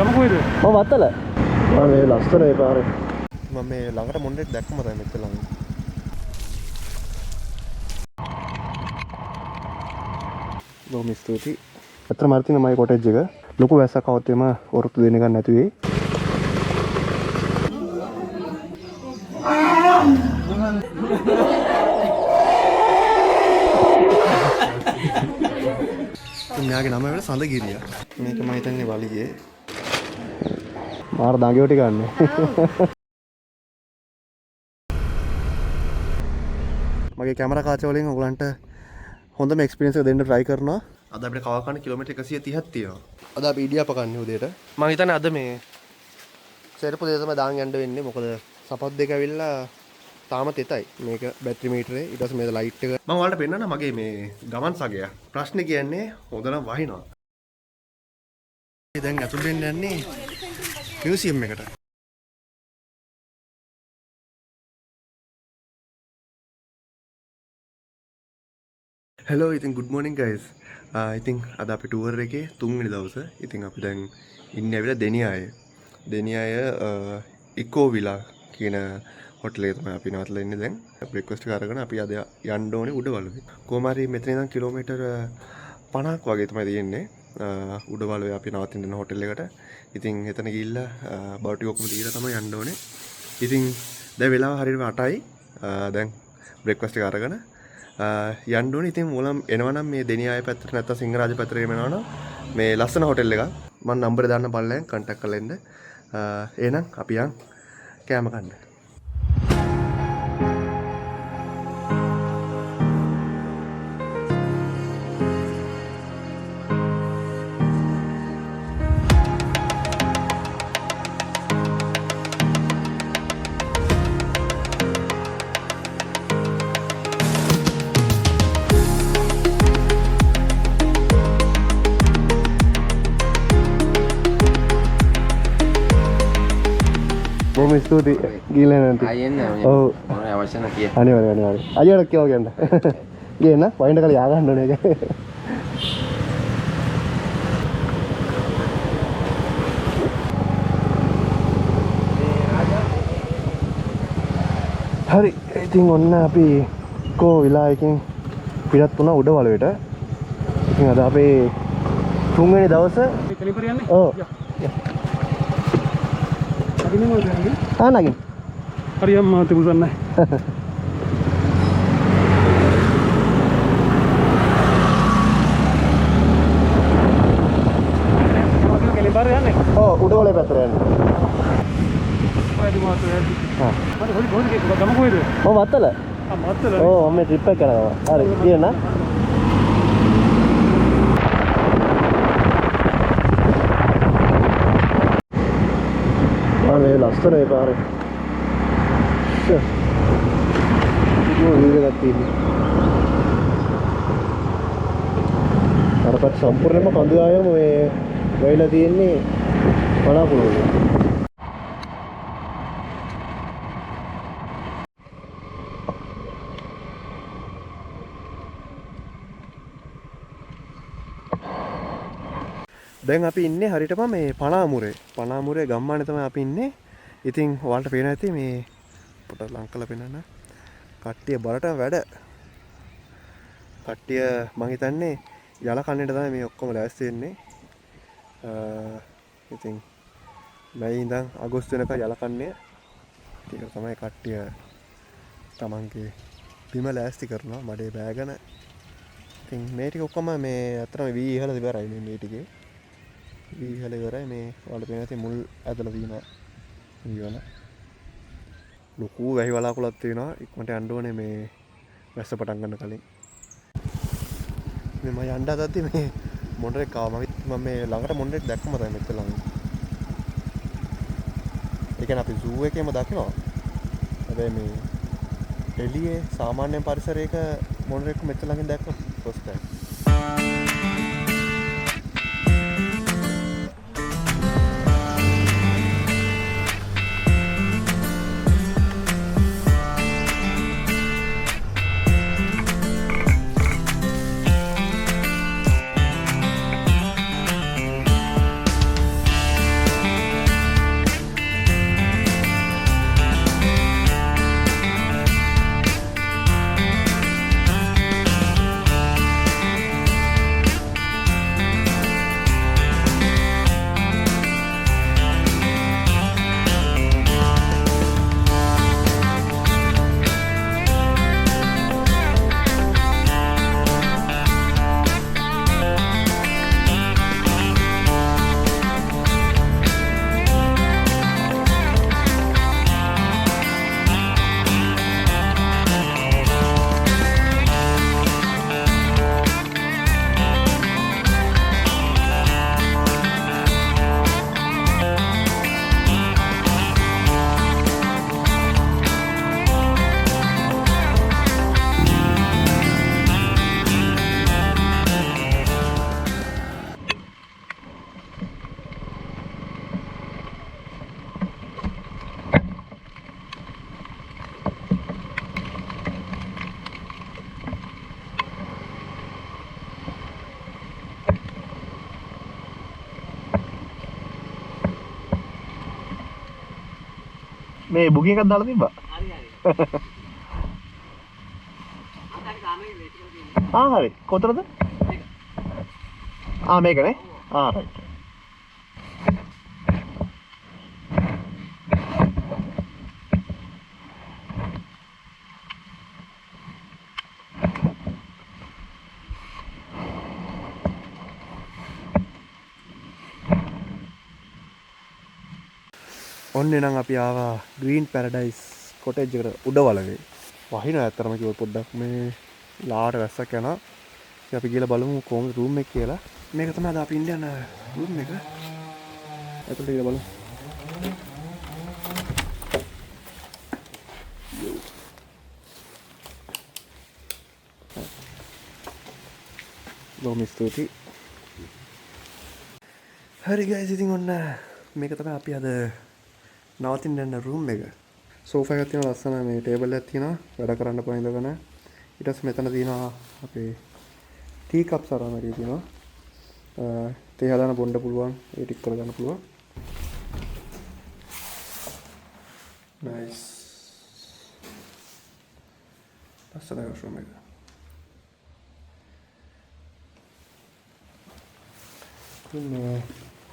ගම කොහෙද? මම වත්තල. මම මේ ලස්සන ඒ පාරේ. මම මේ ළඟට මොණ්ඩෙක් දැක්කම තමයි මෙච්චර ළඟ. බොහොම ස්තුතියි. අතර මාර්තින මයි කොටේජ් එක. ලොකු වැස්සක් આવත් එම වරුත්තු දෙන්න ගන්න නැති වෙයි. මෙයාගේ නම වෙන සඳගිරිය. මේක මම හිතන්නේ වලිගේ. මාර දඟයෝ ටික ගන්න. මගේ කැමරා කාච වලින් ඔයගලන්ට හොඳම එක්ස්පීරියන්ස් එක දෙන්න try කරනවා. අද අපිට කව කන්න කිලෝමීටර් 130ක් තියෙනවා. අද අපි ඉඩියාප කන්නේ උදේට. මම හිතන්නේ අද මේ සෙරපු දෙක තමයි දාන් යන්න වෙන්නේ. මොකද සපත් දෙක ඇවිල්ලා තාම තෙතයි. මේක බැටරි මීටරේ ඊට පස්සේ මේ ලයිට් එක මම ඔයාලට පෙන්නන්න මගේ මේ ගමන් සගය. ප්‍රශ්නේ කියන්නේ හොඳ නම් වහිනවා. දැන් අතුල් වෙන්න යන්නේ මියුසියම් එකට. Hello, ඉතින් good morning guys. ඉතින් අද අපි ටුවර් එකේ 3 වෙනි දවසේ. ඉතින් අපි දැන් ඉන්නේ ඇවිල්ලා දෙනියායේ. දෙනියාය ඉකෝ විලා කියන හොටල් එකේ තමයි අපි නවත්තලා ඉන්නේ දැන්. බ්‍රේක්ෆාස්ට් එක අරගෙන අපි අද යන්න ඕනේ උඩවලුවේ. කොහොම හරි මෙතන ඉඳන් කිලෝමීටර් 50ක් වගේ තමයි තියෙන්නේ. උඩවලුවේ අපි නවතින දෙන හොටල් එකට. ඉතින් එතන ගිහිල්ලා බවටි ඔක්කොම දීලා තමයි යන්න ඕනේ. ඉතින් දැන් වෙලාව හරියට 8යි. දැන් බ්‍රේක්ෆාස්ට් එක අරගෙන යන්න ඕනේ. ඉතින් මොලම් එනවනම් මේ දෙනියාය පැත්තට නැත්නම් සිංහරාජ පැත්තට එනවනම් මේ ලස්සන හොටෙල් එකක් මම නම්බරේ දාන්න බලලෙන් කන්ටැක්ට් කරලා එන්න. එහෙනම් අපි යන් කෑම ගන්න. බොහොම ස්තුතියි ගිහලා නැන්ති. ඔව්. මොන අවශ්‍ය නැ කිය. අනිවාර්යයෙන්. අයියට කියව ගන්න. ගේන්න වයින්ඩ කල යා ගන්න ඕනේ ඒක. හරි. ඉතින් ඔන්න අපි කෝ විලායකින් පිටත් වුණා උඩවලුවට. ඉතින් අද අපේ 3 වෙනි දවසේ කලිපර යන්නේ. ඔව්. නගින් හරි අම්මා තිබුණා නැහැ. කලිපර යන්නේ. ඔව් උඩවලේ පැත්තට යන්නේ. ඔයදි මාත් යන්නේ. හා. හරි ගම කොහෙද? මම වත්තල. වත්තල. ඔව් මම ට්‍රිප් එක කරනවා. හරි කියන්න. මේ ලස්සන ඒ පාරේ. ඒක තියෙන්නේ. අරපත් සම්පූර්ණයෙන්ම කඳු ආයම මේ වෙයිලා තියෙන්නේ බලාපොරොත්තු. දැන් අපි ඉන්නේ හරියටම මේ පනාමුරේ. පනාමුරේ ගම්මානේ තමයි අපි ඉන්නේ. ඉතින් ඔයාලට පේනවා ඇති මේ පොඩ ලං කරලා පෙන්නන්න. කට්ටිය බරට වැඩ. කට්ටිය මං හිතන්නේ යල කන්නේට තමයි මේ ඔක්කොම ලෑස්ති වෙන්නේ. ඉතින් මැයි ඉඳන් අගෝස්තු වෙනකන් යල කන්නේ. ඒක තමයි කට්ටිය තමන්ගේ බිම ලෑස්ති කරනවා මඩේ බෑගෙන. ඉතින් මේ ටික ඔක්කොම මේ අතරම වී ඉහළ ඉවරයි මේ ටිකේ. වී ඉහළ ඉවරයි මේ ඔයාලට පේනවා ඇති මුල් ඇදලා තියෙනවා. ඊවල ලොකු වැහි වලාකුළක් තියෙනවා. ඉක්මනට යන්න ඕනේ මේ වැස්ස පටන් ගන්න කලින්. මේ මම යන්න හදද්දි මේ මොණරෙක් ආවා. මම මේ ළඟට මොණරෙක් දැක්කම තමයි මෙතන ළඟ. ඒ කියන්නේ අපි zoo එකේම දකිනවා. හැබැයි මේ එළියේ සාමාන්‍ය පරිසරයක මොණරෙක් මෙතන ළඟින් දැක්කම first time. මේ බුකින් එකක් දාලා තිබ්බා. හරි. කොතනද? මේකනේ. රයිට්. ඔන්න නම් අපි ආවා ග්‍රීන් පැරඩයිස් කොටේජ් එකට උඩ වලවේ. වහිනවා ඇත්තටම කිව්වොත් පොඩ්ඩක් මේ ලාට වැස්සක් යනවා. ඉතින් අපි ගිහලා බලමු කොහොමද රූම් එක කියලා. මේක තමයි අද අපි ඉන්න රූම් එක. ඇතුළට ගිහලා බලමු. බොහොම ස්තුතියි. හරි ගයිස් ඉතින් ඔන්න මේක තමයි අපි අද නවතින්න යන රූම් එක. සෝෆා එකක් තියෙනවා ලස්සන මේ ටේබල් එකක් තියෙනවා වැඩ කරන්න පුළුවන් ඉඳගෙන. ඊට පස්සේ මෙතන තියෙනවා අපේ ටී කප්ස් අරන් හරි තියෙනවා. තේ හදාන බොන්න පුළුවන් ඒ ටික කරගන්න පුළුවන්. නයිස්. ලස්සනයි රූම් එක. මේ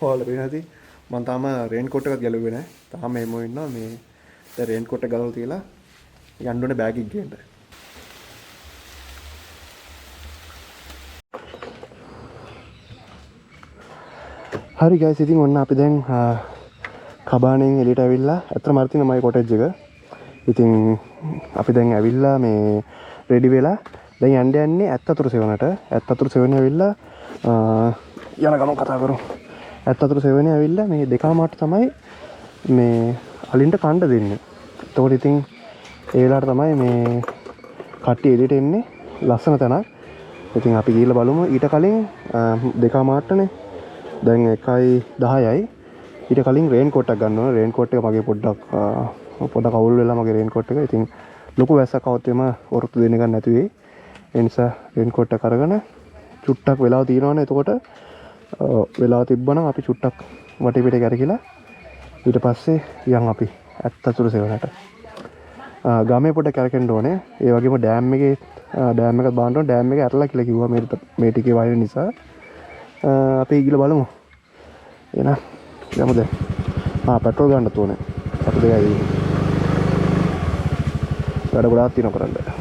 හොල් වෙනදී මම තාම රේන් කෝට් එකක් ගැලුවේ නැහැ. තාම එමෝ ඉන්නවා මේ දැන් රේන් කෝට් එක ගලවලා තියලා යන්න ඕනේ බෑග් එක ගේන්න. හරි ගයිස් ඉතින් ඔන්න අපි දැන් කබානෙන් එළියට ඇවිල්ලා අතන මර තියෙන මයි කොටේජ් එක. ඉතින් අපි දැන් ඇවිල්ලා මේ රෙඩි වෙලා දැන් යන්න යන්නේ ඇත්තතුරු සෙවණට. ඇත්තතුරු සෙවණේ ඇවිල්ලා යන ගමන් කතා කරමු. ඇත්තතුරු සෙවණේ ඇවිල්ලා මේ දෙකමාරට තමයි මේ අලින්ට කණ්ඩ දෙන්නේ. එතකොට ඉතින් ඒ වෙලාවට තමයි මේ කට්ටිය එළියට එන්නේ ලස්සන තැනක්. ඉතින් අපි ගිහලා බලමු. ඊට කලින් දෙකමාරටනේ දැන් 1:10යි. ඊට කලින් රේන් කෝට් එකක් ගන්න ඕන. රේන් කෝට් එක මගේ පොඩ්ඩක් අවුල් වෙලා මගේ රේන් කෝට් එක. ඉතින් ලොකු වැස්සක් આવත් එම වරුත්තු දෙන්න ගන්න නැති වෙයි. ඒ නිසා රේන් කෝට් එක අරගෙන චුට්ටක් වෙලාව තියෙනවනේ. එතකොට වෙලාව තිබ්බනම් අපි චුට්ටක් වටේ පිටේ කරකිලා ඊට පස්සේ යන් අපි ඇත්තතුරු සෙවණට. ගමේ පොඩ කරකෙන්න ඕනේ. ඒ වගේම ඩෑම් එකක් බලන්න ඕනේ. ඩෑම් එක ඇරලා කියලා කිව්වා මේ ටිකේ වයින් නිසා. අපි ගිහලා බලමු. එන යමු දැන්. පෙට්‍රෝල් ගන්න ඕනේ. අපි දෙයයි. වැඩ ගොඩාක් තියෙනවා කරන්න.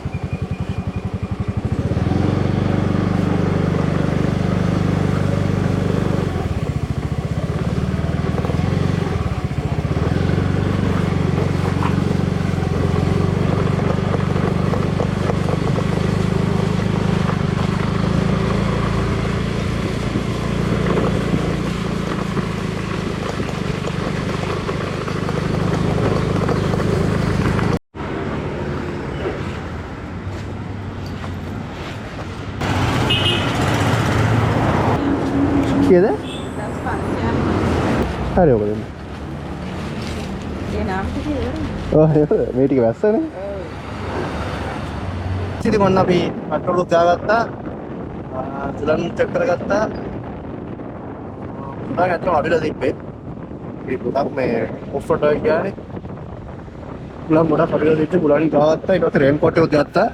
Kiyada? හරි ඔක දෙන්න. ඒ නාම ටික ඉවරයි. මේ ටික වැස්සනේ. ඉතින් මොන්න අපි පෙට්‍රෝල් දාගත්තා. චුලන් චෙක් කරගත්තා. මම අතන අවිලා තිබ්බේ. මේ පොඩක් මේ ඔෆ් රෝඩ් එක ගියානේ. චුලන් ගොඩක් අවිලා තිබ්බේ. චුලන් ගාත්තා. ඊට පස්සේ රේන් කෝට් එක ගත්තා.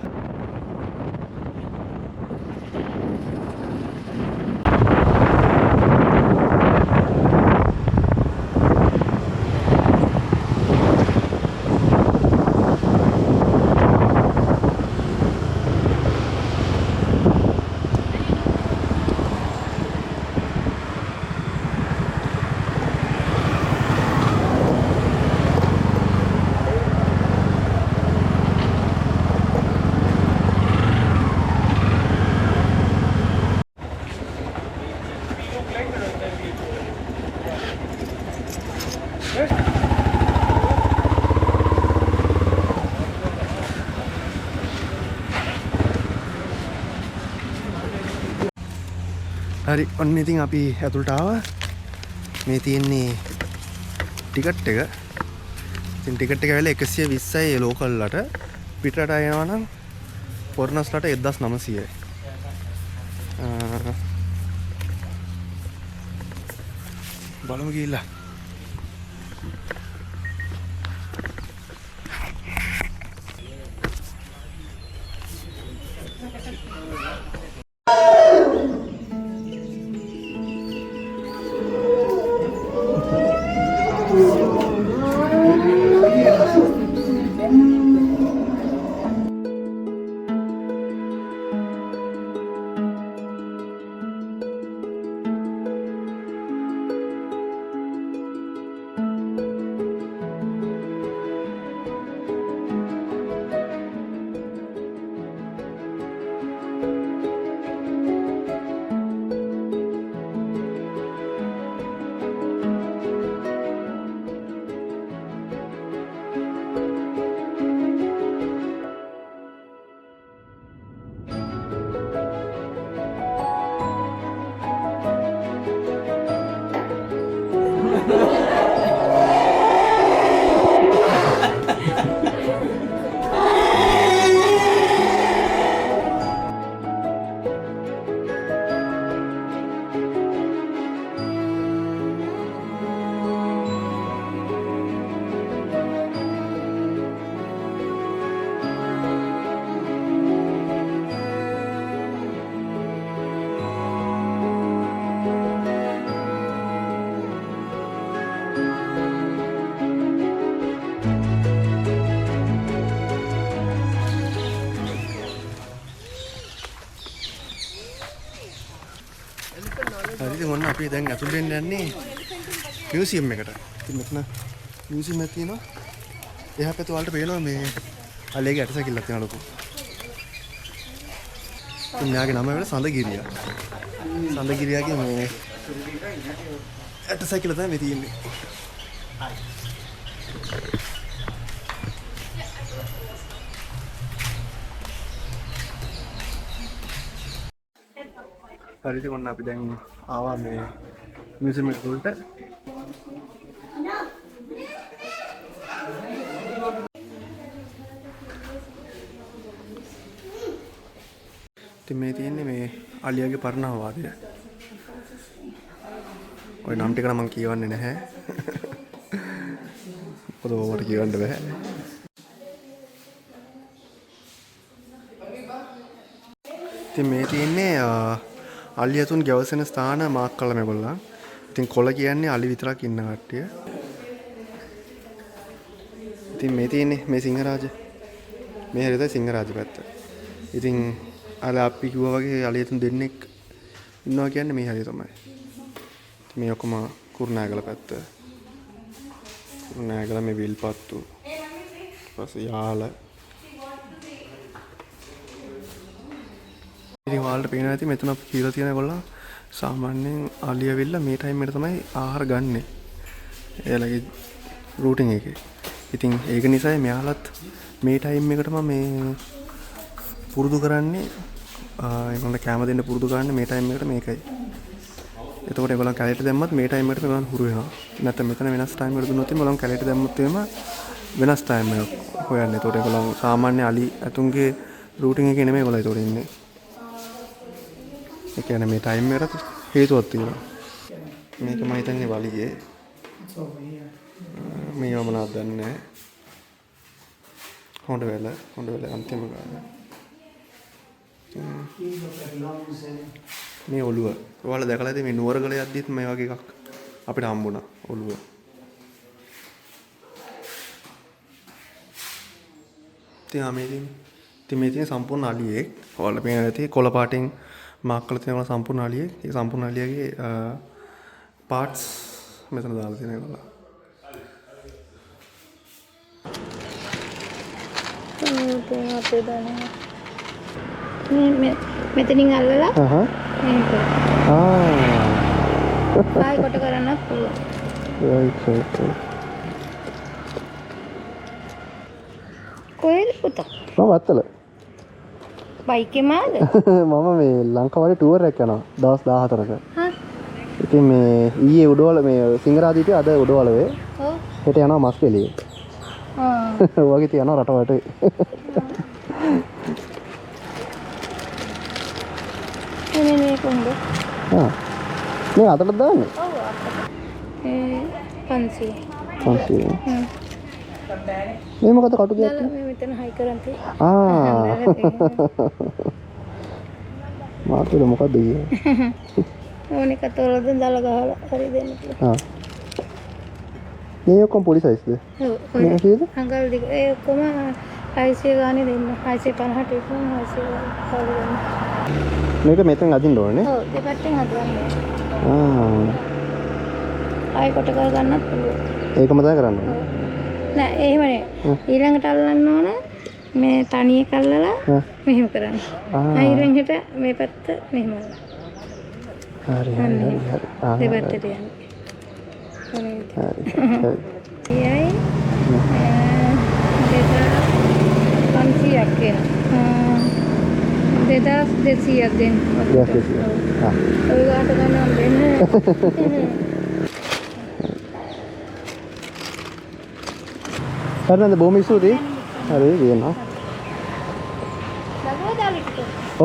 හරි ඔන්න ඉතින් අපි ඇතුළට ආවා. මේ තියෙන්නේ ටිකට් එක. ඉතින් ටිකට් එක ඇවිල්ලා 120යි ලෝකල් ලට. පිටරට යනවා නම් ෆොරනර්ස්ලට 1900යි. බලමු ගිහිල්ලා. හරිද මොන්න අපි දැන් ඇතුල් වෙන්න යන්නේ මියුසියම් එකට. ඉතින් මෙතන මියුසියම් එකක් තියෙනවා. එහා පැත්තේ වලට පේනවා මේ අලියගේ ඇටසැකිල්ලක් තියෙනවා ලොකු. ඉතින් මෙයාගේ නම වෙල සඳගිරියා. සඳගිරියාගේ මේ ඇටසැකිල්ල තමයි මේ තියෙන්නේ. හරිද මොන්න අපි දැන් ආවා මේ මියුසියම් එකට උඩට. ඉතින් මේ තියෙන්නේ මේ අලියාගේ පරණ අවවාදය. ඔය නම් ටික නම් මම කියවන්නේ නැහැ. මොකද ඕවට කියවන්න බෑ. ඉතින් මේ තියෙන්නේ අලියතුන් ගැවසෙන ස්ථාන මාක් කළා මේගොල්ලන්. ඉතින් කොළ කියන්නේ අලි විතරක් ඉන්න කට්ටිය. ඉතින් මේ තියෙන්නේ මේ සිංහරාජ. මේ හරියට සිංහරාජ පැත්ත. ඉතින් අර අපි කිව්වා වගේ අලියතුන් දෙන්නෙක් ඉන්නවා කියන්නේ මේ හරිය තමයි. මේ ඔක්කොම කුරුණෑගල පැත්ත. කුරුණෑගල මේ විල්පත්තු. ඊපස්සේ යාල. ඉතින් ඔයාලට පේනවා ඇති මෙතන අපි කියලා තියෙන ඒගොල්ලෝ සාමාන්‍යයෙන් අලියවිල්ල මේ ටයිම් එකට තමයි ආහාර ගන්නෙ. එයාලගේ රූටින් එකේ. ඉතින් ඒක නිසා මෙයාලත් මේ ටයිම් එකටම මේ පුරුදු කරන්නේ ඒගොල්ලෝ කැම දෙන්න පුරුදු කරන්නේ මේ ටයිම් එකට මේකයි. එතකොට ඒගොල්ලෝ කැලේට දැම්මත් මේ ටයිම් එකට ඒගොල්ලෝ හුරු වෙනවා. නැත්නම් මෙතන වෙනස් ටයිම් එකට දුන්නොත් ඒගොල්ලෝ කැලේට දැම්මොත් එම වෙනස් ටයිම් එකක් හොයන්නේ. එතකොට ඒගොල්ලෝ සාමාන්‍ය අලි ඇතුන්ගේ රූටින් එකේ නෙමෙයි ඒගොල්ලෝ ඒතකොට ඉන්නේ. ඒ කියන්නේ මේ ටයිම් එකට හේතුවක් තියෙනවා. මේක මම හිතන්නේ වලිගේ. මේව මොනවද දන්නේ නැහැ. හොඬ වෙල අන්තිම ගාන. මේ ඔළුව. ඔයාලා දැකලා ඇති මේ නුවරගල යද්දිත් මේ වගේ එකක් අපිට හම්බුණා ඔළුව. ඉතින් මේ තියෙන සම්පූර්ණ අලියෙක්. ඔයාලා පේන ඇති කොළ පාටින් මාක් කරලා තියෙන සම්පූර්ණ අලියෙක්. ඒ සම්පූර්ණ අලියගේ පාර්ට්ස් මෙතන දාලා තියෙනවා ඒගොල්ලෝ. අපේ දානවා. මෙතනින් අල්ලලා මේක. ආයි කොට කරන්න පුළුවන්. right. කොහෙද පුතා? මම අත්තල. බයික් එකේ මාද? මම මේ ලංකාවේ ටුවර් එකක් යනවා දවස් 14ක. ඉතින් මේ ඊයේ උඩවල මේ සිංහරාජීට අද උඩවල වේ. ඔව්. හෙට යනවා මස්කෙලියේ. වගේ තියනවා රටවට. මේ කොහොමද? මේ අතට දාන්නේ? ඔව් අතට. 500. මේ මොකද කටු දෙයක්? මේ මෙතන හයි කරන් තියෙන්නේ. මාතේ මොකද කියන්නේ? ඕනේ කතරොද දාලා ගහලා හරි දෙන්න කියලා. මේ ඔක්කොම පොඩි සයිස්ද? මේ කීයද? අඟල් දෙක ඒ ඔක්කොම 600 ගානේ දෙන්න. 650ට ඉක්මන 600 කාලේ දෙන්න. මේක මෙතෙන් අදින්න ඕනේ. ඔව් දෙපැත්තෙන් හදන්න. ආ. ආයෙ කොට කර ගන්නත් පුළුවන්. ඒකම තමයි කරන්න ඕනේ. නෑ එහෙම නේ. ඊළඟට අල්ලන්න ඕන මේ තනිය කල්ලලා මෙහෙම කරන්න. ඊළඟට මේ පැත්ත මෙහෙම. හරි හරි හරි. දෙපැත්තට යන්නේ. හරි. එයයි 2500ක් වෙනවා. 2200ක් දෙන්න. 2200. ඔය ගාට ගන්නම් දෙන්න. හරිද බොහොම ස්තුතියි. හරි කියනවා.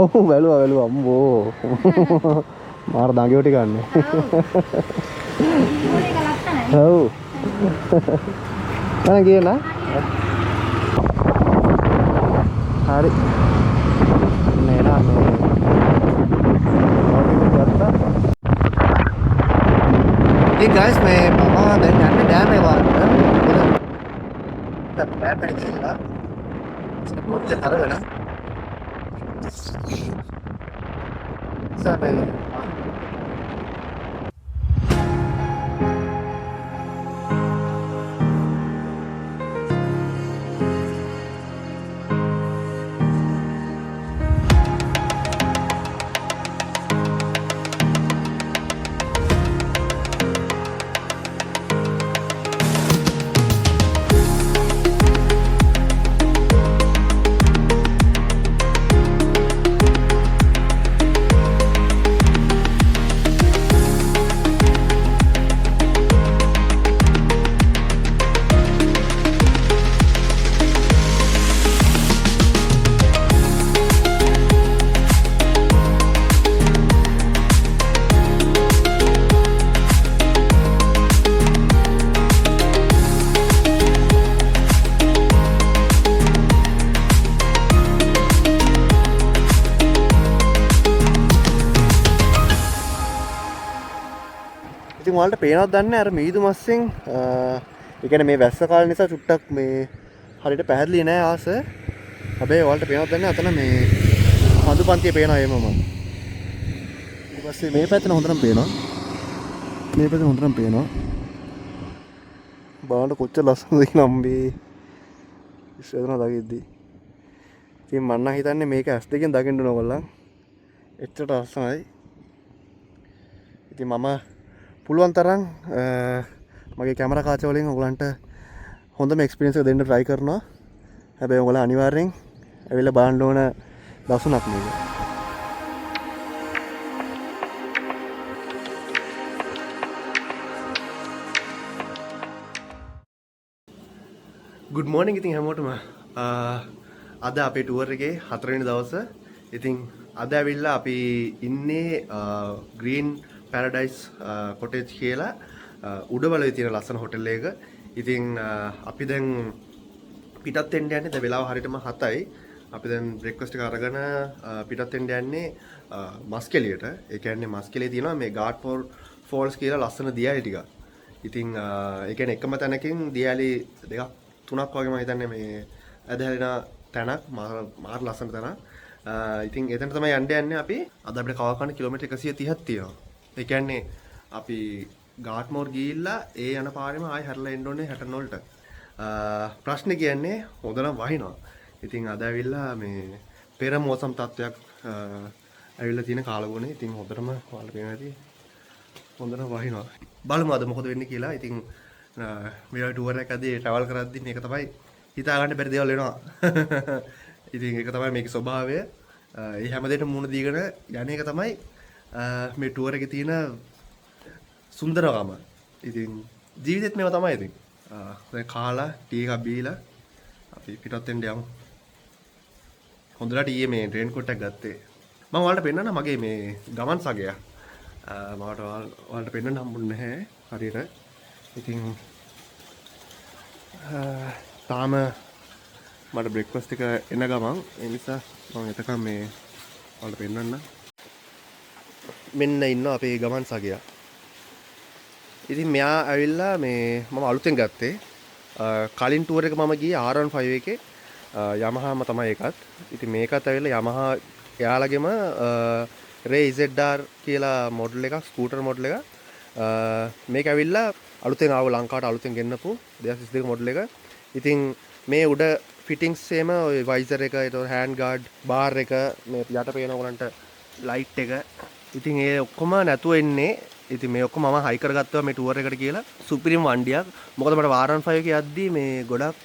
ඔව් බැලුවා අම්බෝ. මාර දඟයෝ ටික ගන්න. ඔව්. මම කියනවා. හරි. නේනා මේ. Hey guys, मैं पापा දැන් යන්නේ ඩෑම් එක වලට. දැන් බෑප් එක කියලා. මොකද කරගෙන? සබේ. ඉතින් ඔයාලට පේනවද දන්නේ අර මීදු මස්සෙන් ඒ කියන්නේ මේ වැස්ස කාලේ නිසා චුට්ටක් මේ හරියට පැහැදිලි නෑ ආස. හැබැයි ඔයාලට පේනවද දන්නේ අතන මේ හඳු පන්තිය පේනවා එමම. ඊට පස්සේ මේ පැත්තේ හොඳටම පේනවා. මේ පැත්තේ හොඳටම පේනවා. බලන්න කොච්චර ලස්සනද කියලා අම්බේ. ඉස්සෙල්ලා දකිද්දි. ඉතින් මම නම් හිතන්නේ මේක ඇස් දෙකෙන් දකින්න ඕන ඔයගොල්ලන්. එච්චරට ලස්සනයි. ඉතින් මම පුළුවන් තරම් මගේ කැමරා කාච වලින් ඔයගලන්ට හොඳම එක්ස්පීරියන්ස් එක දෙන්න try කරනවා. හැබැයි ඔයගොල්ලෝ අනිවාර්යෙන් ඇවිල්ලා බලන්න ඕන දසුණක් මේක. good morning ඉතින් හැමෝටම අද අපේ ටුවර් එකේ 4 වෙනි දවසේ. ඉතින් අද ඇවිල්ලා අපි ඉන්නේ green paradise cottage කියලා උඩවලේ තියෙන ලස්සන හොටෙල් එක. ඉතින් අපි දැන් පිටත් වෙන්න යන්නේ. දැන් වෙලාව හරියටම 7යි. අපි දැන් බ්‍රේක්ෆාස්ට් එක අරගෙන පිටත් වෙන්න යන්නේ මස්කෙලියට. ඒ කියන්නේ මස්කෙලියේ තියෙනවා මේ ගාඩ්ෆෝර් ෆෝල්ස් කියලා ලස්සන දියැලි ටික. ඉතින් ඒ කියන්නේ එකම තැනකින් දියැලි දෙකක් තුනක් වගේ මම හිතන්නේ මේ ඇදහැරෙන තැනක් මාර ලස්සන තැනක්. ඉතින් එතන තමයි යන්නේ අපි. අද අපිට කව කන්න කිලෝමීටර් 130ක් තියෙනවා. ඒ කියන්නේ අපි ගාට්මෝර් ගිහිල්ලා ඒ යන පාරෙම ආයෙ හැරලා එන්න ඕනේ 60 වලට. ප්‍රශ්නේ කියන්නේ හොඳනම් වහිනවා. ඉතින් අද ඇවිල්ලා මේ පෙර මෝසම් තත්වයක් ඇවිල්ලා තියෙන කාලගුණේ. ඉතින් හොඳටම ඔයාලා පේනවා ඇති. හොඳටම වහිනවා. බලමු අද මොකද වෙන්නේ කියලා. ඉතින් මේ ටුවර් එකදී ට්‍රැවල් කරද්දී මේක තමයි හිතා ගන්න බැරි දේවල් වෙනවා. ඉතින් ඒක තමයි මේකේ ස්වභාවය. ඒ හැමදේටම මුණ දීගෙන යන එක තමයි මේ ටුවර් එකේ තියෙන සුන්දරකම. ඉතින් ජීවිතෙත් මේවා තමයි ඉතින්. දැන් කාලා ටී එකක් බීලා අපි පිටත් වෙන්න යමු. හොඳට ඊයේ මේ රේන් කෝට් එකක් ගත්තේ. මම ඔයාලට පෙන්නන්න මගේ මේ ගමන් සගය. මට ඔයාලට පෙන්නන්න හම්බුනේ නැහැ හරියට. ඉතින් තාම මට බ්‍රේක්ෆාස්ට් එක එන ගමන් ඒ නිසා මම එතකම් මේ ඔයාලට පෙන්නන්න. මෙන්න ඉන්නවා අපේ ගමන් සගය. ඉතින් මෙයා ඇවිල්ලා මේ මම අලුතෙන් ගත්තේ කලින් ටුවර් එක මම ගියේ R15 එකේ Yamaha තමයි ඒකත්. ඉතින් මේකත් ඇවිල්ලා Yamaha එයාලගෙම Ray ZR කියලා මොඩල් එකක් ස්කූටර් මොඩල් එකක්. මේක ඇවිල්ලා අලුතෙන් ආව ලංකාවට අලුතෙන් ගෙන්නපු 2022 මොඩල් එක. ඉතින් මේ උඩ ෆිටින්ග්ස් එහෙම ඔය වයිසර් එක, ඒතකොට හෑන්ඩ් ගාඩ්, බාර් එක, මේ යට පේන ඕනන්ට ලයිට් එක. ඉතින් ඒ ඔක්කොම නැතුව එන්නේ. ඉතින් මේ ඔක්කොම මම හයි කරගත්තා මේ ටුවර් එකට කියලා. සුපිරිම වණ්ඩියක්. මොකද මට R15 එක යද්දී මේ ගොඩක්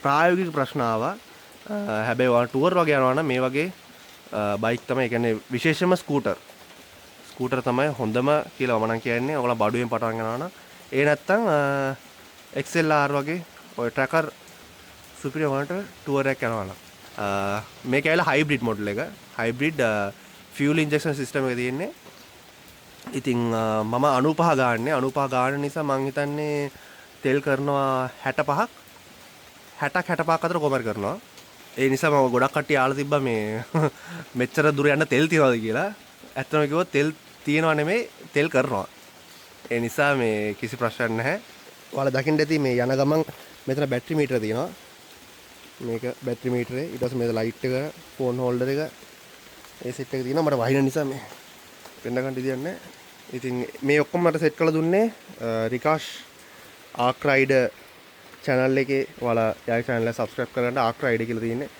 ප්‍රායෝගික ප්‍රශ්න ආවා. හැබැයි ඔයා ටුවර් වගේ යනවා නම් මේ වගේ බයික් තමයි, ඒ කියන්නේ විශේෂම ස්කූටර් තමයි හොඳම කියලා මම නම් කියන්නේ. ඔයාලා බඩුවෙන් පටන් ගන්නවා නම් ඒ නැත්තම් XLR වගේ ඔය ට්‍රැකර් සුපිරි වුණාට ටුවර් එකක් යනවා නම්. මේක ඇවිල්ලා හයිබ්‍රිඩ් මොඩල් එක. හයිබ්‍රිඩ් ෆියුල් ඉන්ජෙක්ෂන් සිස්ටම් එක තියෙන්නේ. ඉතින් මම 95 ගාන්නේ. 95 ගාන නිසා මං හිතන්නේ තෙල් කරනවා 65ක් 65ක් අතර කොමර් කරනවා. ඒ නිසා මම ගොඩක් කට්ටිය ආලා තිබ්බා මේ මෙච්චර දුර යන්න තෙල් තියනවාද කියලා. ඇත්තම කිව්වොත් තෙල් තියනවා නෙමෙයි, තෙල් කරනවා. ඒ නිසා මේ කිසි ප්‍රශ්නයක් නැහැ. ඔයාලා දකින්න ඇති මේ යන ගමන් මෙතන බැටරි මීටර තියෙනවා. මේක බැටරි මීටරේ. ඊට පස්සේ මේ ලයිට් එක, ෆෝන් හෝල්ඩර් එක, ඒ සෙට් එක තියෙනවා. මට වහින නිසා මේ පෙන්න ගන්න දෙයක් නැහැ. ඉතින් මේ ඔක්කොම මට සෙට් කරලා දුන්නේ රිකාෂ් ආක් රයිඩර් channel එකේ. ඔයාලා යාගේ channel එක subscribe කරගන්න. ආක් රයිඩර් කියලා තියෙන්නේ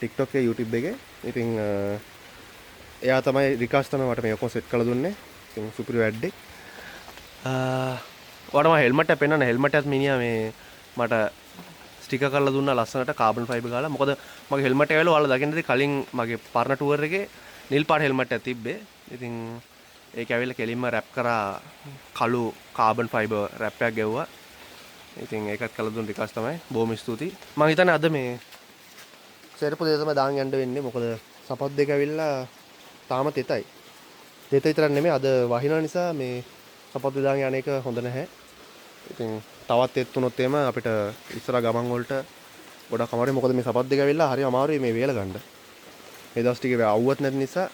TikTok එකේ, YouTube එකේ. ඉතින් එයා තමයි රිකාෂ් තමයි මට මේ ඔක්කොම සෙට් කරලා දුන්නේ. ඉතින් සුපිරි වැඩේ. ඔයාලම හෙල්මට් එක පෙන්නන්න. හෙල්මට් එකත් මිනිහා මේ මට ස්ටිකර් කරලා දුන්නා ලස්සනට කාබන් ෆයිබර් ගාලා. මොකද මගේ හෙල්මට් එක ඇවිල්ලා ඔයාලා දකින්නදී කලින් මගේ පරණ ටුවර් එකේ නිල් පාට හෙල්මට් එකක් තිබ්බේ. ඉතින් ඒක ඇවිල්ලා කෙලින්ම රැප් කරා කළු කාබන් ෆයිබර් රැප් එකක් ගැව්වා. ඉතින් ඒකත් කළා දුන්න රිකාෂ් තමයි. බොහොම ස්තුතියි. මම හිතන්නේ අද මේ සෙරපු දෙක තමයි දාන් යන්න වෙන්නේ. මොකද සපත් දෙක ඇවිල්ලා තාම තෙතයි. තෙත විතරක් නෙමෙයි අද වහිනා නිසා මේ සපත් දාන් යන එක හොඳ නැහැ. ඉතින් තවත් තෙත් තුනොත් එම අපිට ඉස්සර ගමන් වලට ගොඩක් අමාරුයි. මොකද මේ සපත් දෙක ඇවිල්ලා හරි අමාරුයි මේ වේල ගන්න. මේ දවස් ටිකේ අවුවත් නැති නිසා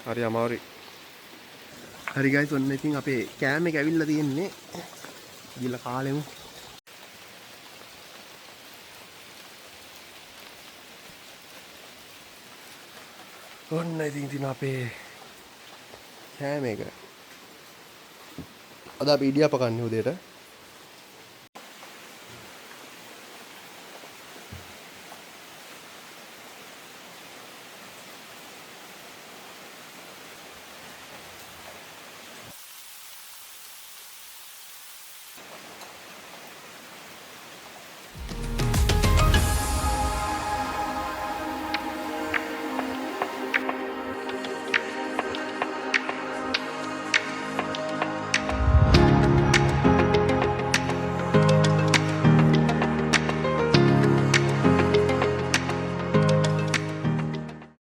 හරි අමාරුයි. හරි ගයිස්, ඔන්න ඉතින් අපේ කෑම එක ඇවිල්ලා තියෙන්නේ. ගිහලා කාලෙමු. ඔන්න ඉතින් අපේ කෑම එක. අද අපි ඉඩියාප කන්නේ උදේට.